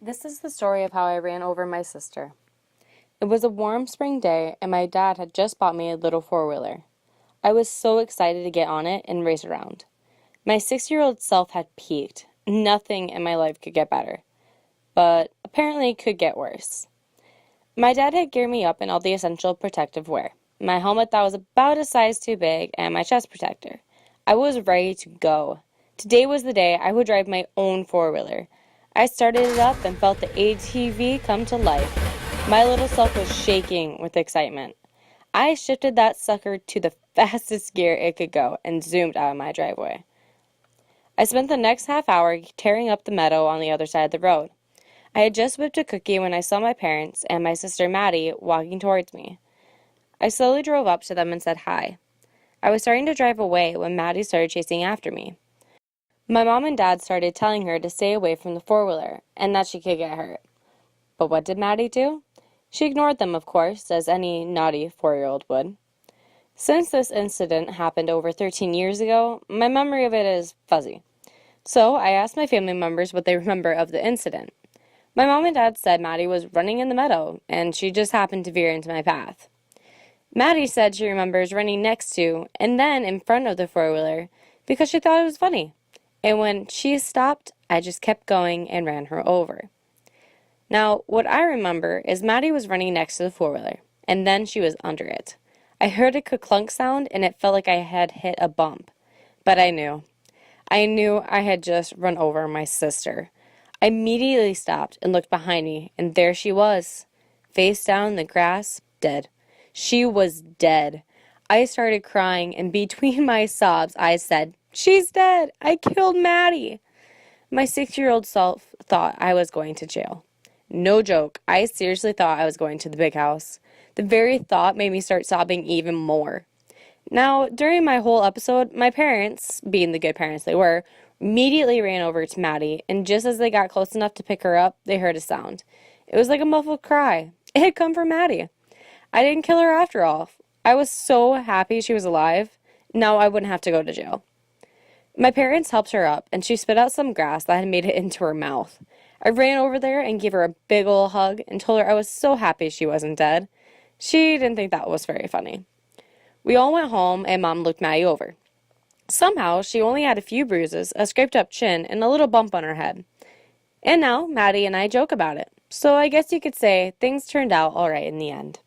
This is the story of how I ran over my sister. It was a warm spring day, and my dad had just bought me a little four-wheeler. I was so excited to get on it and race around. My 6-year-old self had peaked. Nothing in my life could get better, but apparently it could get worse. My dad had geared me up in all the essential protective wear. My helmet that was about a size too big, and my chest protector. I was ready to go. Today was the day I would drive my own four-wheeler. I started it up and felt the ATV come to life. My little self was shaking with excitement. I shifted that sucker to the fastest gear it could go and zoomed out of my driveway. I spent the next half hour tearing up the meadow on the other side of the road. I had just whipped a cookie when I saw my parents and my sister Maddie walking towards me. I slowly drove up to them and said hi. I was starting to drive away when Maddie started chasing after me. My mom and dad started telling her to stay away from the four-wheeler and that she could get hurt. But what did Maddie do? She ignored them, of course, as any naughty 4-year-old would. Since this incident happened over 13 years ago, my memory of it is fuzzy. So I asked my family members what they remember of the incident. My mom and dad said Maddie was running in the meadow, and she just happened to veer into my path. Maddie said she remembers running next to and then in front of the four-wheeler because she thought it was funny. And when she stopped, I just kept going and ran her over. Now, what I remember is Maddie was running next to the four-wheeler, and then she was under it. I heard a clunk sound, and it felt like I had hit a bump. But I knew. I had just run over my sister. I immediately stopped and looked behind me, and there she was, face down in the grass, dead. She was dead. I started crying, and between my sobs, I said, "She's dead! I killed Maddie!" My 6-year-old self thought I was going to jail. No joke, I seriously thought I was going to the big house. The very thought made me start sobbing even more. Now, during my whole episode, my parents, being the good parents they were, immediately ran over to Maddie, and just as they got close enough to pick her up, they heard a sound. It was like a muffled cry. It had come from Maddie. I didn't kill her after all. I was so happy she was alive. Now I wouldn't have to go to jail. My parents helped her up, and she spit out some grass that had made it into her mouth. I ran over there and gave her a big ol' hug and told her I was so happy she wasn't dead. She didn't think that was very funny. We all went home, and Mom looked Maddie over. Somehow, she only had a few bruises, a scraped-up chin, and a little bump on her head. And now, Maddie and I joke about it. So I guess you could say things turned out all right in the end.